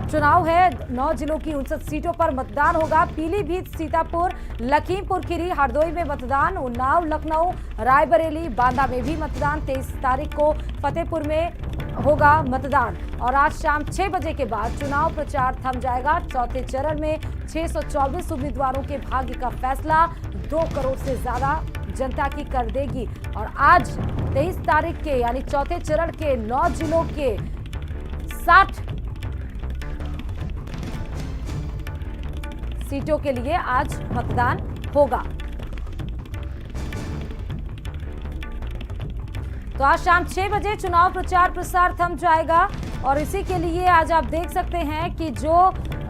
चुनाव है। 9 जिलों की 59 सीटों पर मतदान होगा। पीलीभीत, सीतापुर, लखीमपुर खीरी, हरदोई में मतदान, उन्नाव, लखनऊ, रायबरेली, बांदा में भी मतदान। 23 तारीख को फतेहपुर में होगा मतदान और आज शाम 6 बजे के बाद चुनाव प्रचार थम जाएगा। चौथे चरण में 624 उम्मीदवारों के भाग्य का फैसला 2 करोड़ से ज्यादा जनता की कर देगी। और आज 23 तारीख के यानी चौथे चरण के 9 जिलों के 60 सीटों के लिए आज मतदान होगा। तो आज शाम 6 बजे चुनाव प्रचार प्रसार थम जाएगा और इसी के लिए आज आप देख सकते हैं कि जो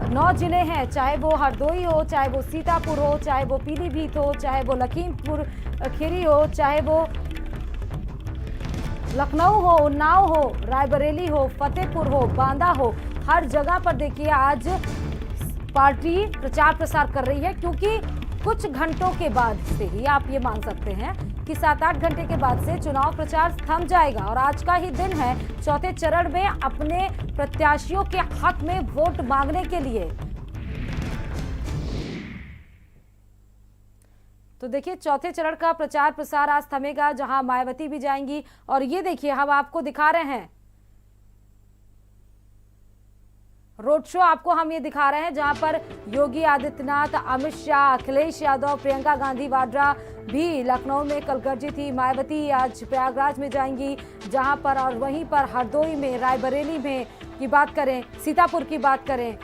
9 जिले हैं, चाहे वो हरदोई हो, चाहे वो सीतापुर हो, चाहे वो पीलीभीत हो, चाहे वो लखीमपुर खीरी हो, चाहे वो लखनऊ हो, उन्नाव हो, रायबरेली हो, फतेहपुर हो, बांदा हो, हर जगह पर देखिए आज पार्टी प्रचार प्रसार कर रही है। क्योंकि कुछ घंटों के बाद से ही आप ये मान सकते हैं कि 7-8 घंटे के बाद से चुनाव प्रचार थम जाएगा और आज का ही दिन है चौथे चरण में अपने प्रत्याशियों के हक में वोट मांगने के लिए। तो देखिए चौथे चरण का प्रचार प्रसार आज थमेगा, जहां मायावती भी जाएंगी और ये देखिए हम आपको दिखा रहे हैं रोड शो, आपको हम ये दिखा रहे हैं जहां पर योगी आदित्यनाथ, अमित शाह, अखिलेश यादव, प्रियंका गांधी वाड्रा भी लखनऊ में कल गरजी थी। मायावती आज प्रयागराज में जाएंगी जहां पर, और वहीं पर हरदोई में, रायबरेली में की बात करें, सीतापुर की बात करें,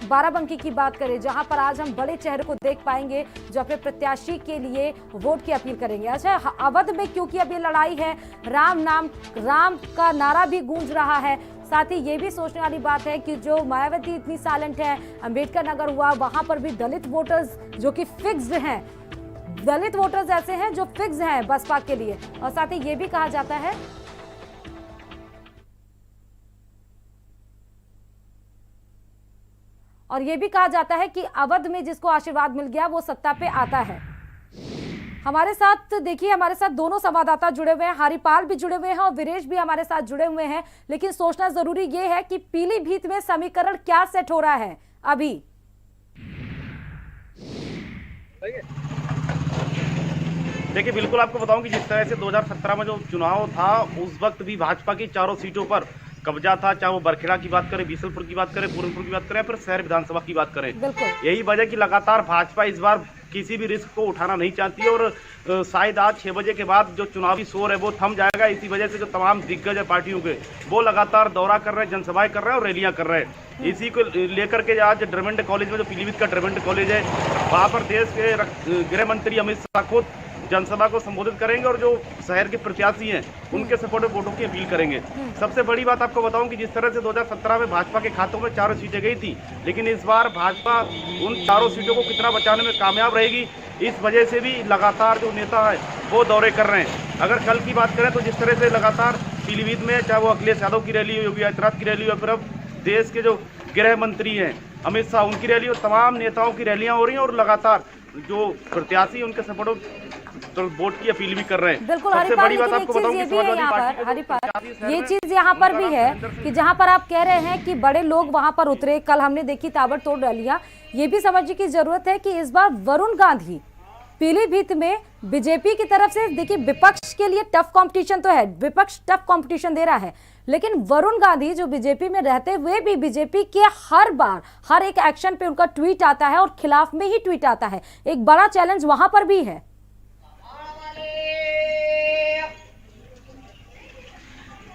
बाराबंकी की बात करें, जहां पर आज हम बड़े चेहरे को देख पाएंगे जो अपने प्रत्याशी के लिए वोट की अपील करेंगे। अच्छा, अवध में क्योंकि अब ये लड़ाई है, राम का नारा भी गूंज रहा है। साथ ही ये भी सोचने वाली बात है कि जो मायावती इतनी साइलेंट है, अंबेडकर नगर हुआ, वहां पर भी दलित वोटर्स जो कि फिक्स्ड हैं, दलित वोटर्स ऐसे हैं जो फिक्स हैं बसपा के लिए। और साथ ही ये भी कहा जाता है कि अवध में जिसको आशीर्वाद मिल गया वो सत्ता पे आता है। हमारे साथ देखिए, हमारे साथ दोनों संवाददाता जुड़े हुए हैं, हरिपाल भी जुड़े हुए हैं और वीरेश भी हमारे साथ जुड़े हुए हैं। लेकिन सोचना जरूरी ये है कि पीलीभीत में समीकरण क्या सेट हो रहा है अभी। देखिए बिल्कुल आपको बताऊं कि जिस तरह से 2017 में जो चुनाव था उस वक्त भी भाजपा की चारों सीटों पर कब्जा था, चाहे वो बरखेड़ा की बात करें, बीसलपुर की बात करें, पूरनपुर की बात करें, फिर शहर विधानसभा की बात करें। यही वजह कि लगातार भाजपा इस बार किसी भी रिस्क को उठाना नहीं चाहती है और शायद आज 6 बजे के बाद जो चुनावी शोर है वो थम जाएगा। इसी वजह से जो तमाम दिग्गज है पार्टियों के, वो लगातार दौरा कर रहे हैं, जनसभाएं कर रहे हैं और रैलियां कर रहे हैं। इसी को लेकर के आज ड्रमंड कॉलेज में, जो पीलीभीत का ड्रमंड कॉलेज है, वहाँ पर देश के गृह मंत्री अमित शाह खुद जनसभा को संबोधित करेंगे और जो शहर के प्रत्याशी हैं उनके सपोर्ट में वोटों की अपील करेंगे। सबसे बड़ी बात आपको बताऊं कि जिस तरह से 2017 में भाजपा के खातों में 4 सीटें गई थी, लेकिन इस बार भाजपा उन 4 सीटों को कितना बचाने में कामयाब रहेगी, इस वजह से भी लगातार जो नेता है वो दौरे कर रहे हैं। अगर कल की बात करें तो जिस तरह से लगातार पीलीभीत में, चाहे वो अखिलेश यादव की रैली हो, योगी आदित्यनाथ की रैली हो, फिर अब देश के जो गृह मंत्री हैं अमित शाह, उनकी रैली हो, तमाम नेताओं की रैलियां हो रही हैं और लगातार जो प्रत्याशी उनके सपोर्ट तो वोट की अपील भी कर रहे हैं। बिल्कुल, सबसे बड़ी बात आपको बताऊं कि ये चीज यहाँ पर भी है कि जहाँ पर आप कह रहे हैं कि बड़े लोग वहां पर उतरे, कल हमने देखी ताबड़तोड़ रैलियां, ये भी समझने की जरूरत है कि इस बार वरुण गांधी पीलीभीत में बीजेपी की तरफ से, देखिए विपक्ष के लिए टफ कंपटीशन तो है, विपक्ष टफ कंपटीशन दे रहा है, लेकिन वरुण गांधी जो बीजेपी में रहते हुए भी बीजेपी के हर बार हर एक एक्शन पे उनका ट्वीट आता है और खिलाफ में ही ट्वीट आता है। एक बड़ा चैलेंज वहां पर भी है।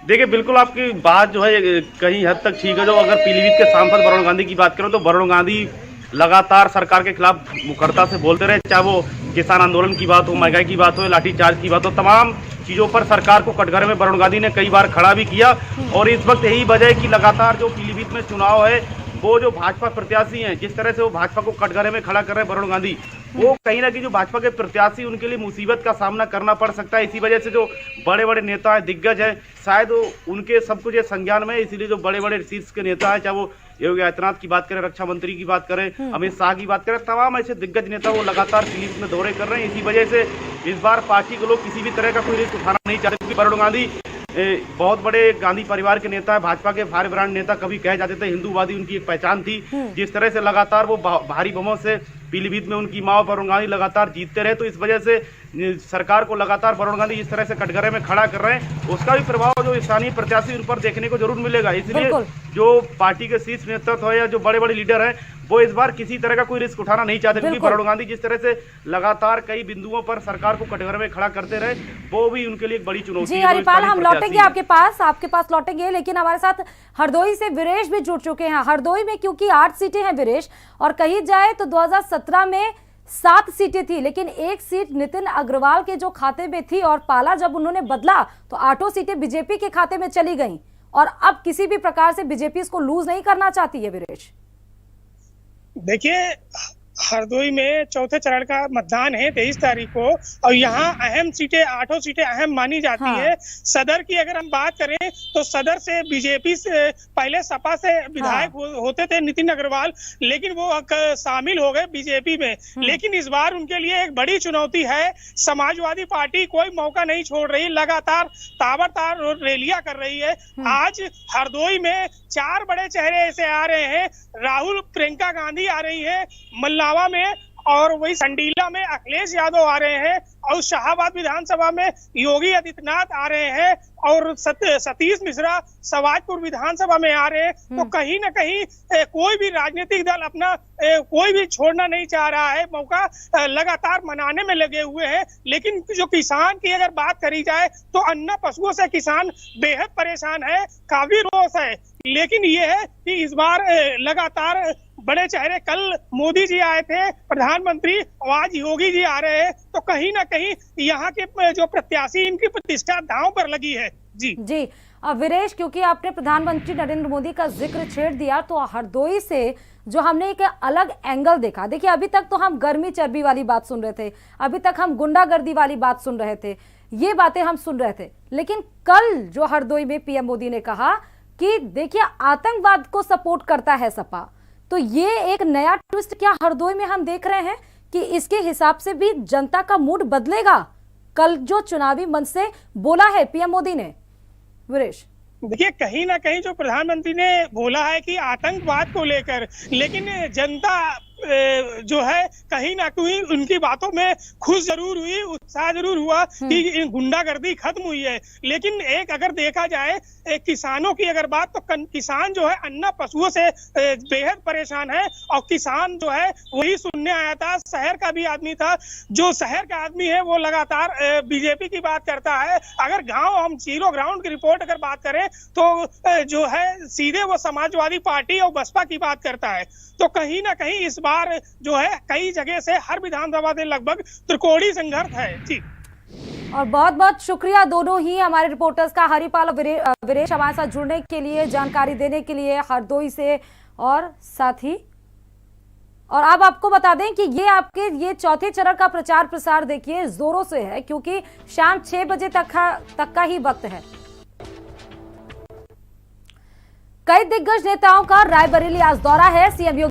देखिए बिल्कुल आपकी बात जो है कहीं हद तक ठीक है। जो अगर पीलीभीत के सांसद वरुण गांधी की बात करें तो वरुण गांधी लगातार सरकार के खिलाफ मुखरता से बोलते रहे, चाहे वो किसान आंदोलन की बात हो, महंगाई की बात हो, लाठीचार्ज की बात हो, तमाम चीजों पर सरकार को कटघरे में वरुण गांधी ने कई बार खड़ा भी किया। और इस वक्त यही वजह है कि लगातार जो पीलीभीत में चुनाव है, वो जो भाजपा प्रत्याशी हैं, जिस तरह से वो भाजपा को कटघरे में खड़ा कर रहे हैं वरुण गांधी, वो कहीं ना कहीं जो भाजपा के प्रत्याशी उनके लिए मुसीबत का सामना करना पड़ सकता है। इसी वजह से जो बड़े बड़े नेता हैं, दिग्गज हैं, शायद उनके सब कुछ ये संज्ञान में है, इसीलिए जो बड़े बड़े शीर्ष के नेता हैं, चाहे वो योगी आदित्यनाथ की बात करें, रक्षा मंत्री की बात करें, अमित शाह की बात करें, तमाम ऐसे दिग्गज नेता वो लगातार पीलीभीत में दौरे कर रहे हैं। इसी वजह से इस बार पार्टी के लोग किसी भी तरह का कोई रिस्क उठाना नहीं चाहते, क्योंकि वरुण गांधी बहुत बड़े गांधी परिवार के नेता है, भाजपा के फायर ब्रांड नेता, कभी कहे जाते थे हिंदूवादी उनकी एक पहचान थी। जिस तरह से लगातार वो भारी बमों से पीलीभीत में उनकी माओ वरुण गांधी लगातार जीतते रहे, तो इस वजह से सरकार को लगातार वरुण गांधी जिस तरह से कटघरे में खड़ा कर रहे हैं, उसका भी प्रभाव जो स्थानीय प्रत्याशी उन पर देखने को जरूर मिलेगा। इसलिए जो पार्टी के शीर्ष नेतृत्व है या जो बड़े बड़े लीडर हैं, वो इस बार किसी तरह का कोई रिस्क उठाना नहीं चाहते, क्योंकि वरुण गांधी जिस तरह से लगातार कई बिंदुओं पर सरकार को कटघरे में खड़ा करते रहे, वो भी उनके लिए एक बड़ी चुनौती है। जी हरिपाल, हम लौटेंगे आपके पास लौटेंगे, लेकिन हमारे साथ हरदोई से वीरेश भी जुड़ चुके हैं। हरदोई में क्योंकि 8 सीटें हैं वीरेश, और कही जाए तो 2017 में 7 सीटें थी, लेकिन एक सीट नितिन अग्रवाल के जो खाते में थी, और पाला जब उन्होंने बदला तो 8 सीटें बीजेपी के खाते में चली गईं, और अब किसी भी प्रकार से बीजेपी इसको लूज नहीं करना चाहती है वीरेश। देखिए, हरदोई में चौथे चरण का मतदान है 23 तारीख को, और यहाँ अहम सीटें 8 सीटें अहम मानी जाती है। सदर की अगर हम बात करें तो सदर से बीजेपी से पहले सपा से विधायक होते थे नितिन अग्रवाल, लेकिन वो शामिल हो गए बीजेपी में। लेकिन इस बार उनके लिए एक बड़ी चुनौती है। समाजवादी पार्टी कोई मौका नहीं छोड़ रही, लगातार ताबड़ताड़ रैलियां कर रही है। आज हरदोई में 4 बड़े चेहरे ऐसे आ रहे हैं। राहुल प्रियंका गांधी आ रही है मल्लावा में, और वही संडीला में अखिलेश यादव आ रहे हैं, और शाहाबाद विधानसभा में योगी आदित्यनाथ आ रहे हैं, और सतीश मिश्रा सवाजपुर विधानसभा में आ रहे हैं। तो कहीं ना कहीं कोई भी राजनीतिक दल अपना कोई भी छोड़ना नहीं चाह रहा है, मौका लगातार मनाने में लगे हुए हैं। लेकिन जो किसान की अगर बात करी जाए तो अन्ना पशुओं से किसान बेहद परेशान है, काफी रोष है। लेकिन ये है कि इस बार लगातार बड़े चेहरे, कल मोदी जी आए थे प्रधानमंत्री, आज योगी जी आ रहे हैं, तो कहीं ना कहीं यहाँ के जो प्रत्याशी, इनकी प्रतिष्ठा दांव पर लगी है। जी वीरेश, क्योंकि आपने प्रधानमंत्री नरेंद्र मोदी का जिक्र छेड़ दिया, तो हरदोई से जो हमने एक अलग एंगल देखा। देखिए, अभी तक तो हम गर्मी चर्बी वाली बात सुन रहे थे, अभी तक हम गुंडागर्दी वाली बात सुन रहे थे, ये बातें हम सुन रहे थे। लेकिन कल जो हरदोई में पीएम मोदी ने कहा कि देखिए आतंकवाद को सपोर्ट करता है सपा, तो ये एक नया ट्विस्ट क्या हरदोई में हम देख रहे हैं कि इसके हिसाब से भी जनता का मूड बदलेगा? कल जो चुनावी मंच से बोला है पीएम मोदी ने वीरेश। देखिए, कहीं ना कहीं जो प्रधानमंत्री ने बोला है कि आतंकवाद को लेकर, लेकिन जनता जो है कहीं ना कहीं उनकी बातों में खुश जरूर हुई, उत्साह जरूर हुआ कि गुंडागर्दी खत्म हुई है। लेकिन एक अगर देखा जाए किसानों की अगर बात, तो किसान जो है अन्ना पशुओं से बेहद परेशान है, और किसान जो है वही सुनने आया था, शहर का भी आदमी था। जो शहर का आदमी है वो लगातार बीजेपी की बात करता है। अगर गांव, हम जीरो ग्राउंड की रिपोर्ट अगर बात करें तो जो है सीधे वो समाजवादी पार्टी और बसपा की बात करता है। तो कहीं ना कहीं इस बार जो है कई जगह से हर विधानसभा से लगभग त्रिकोणीय संघर्ष है। जी, और बहुत बहुत शुक्रिया दोनों ही हमारे रिपोर्टर्स का, हरिपाल और वीरेश, हमारे साथ जुड़ने के लिए, जानकारी देने के लिए हरदोई से। और साथ ही और अब आपको बता दें कि ये चौथे चरण का प्रचार प्रसार देखिए जोरों से है, क्योंकि शाम 6 बजे तक का ही वक्त है। कई दिग्गज नेताओं का रायबरेली आज दौरा है। सीएम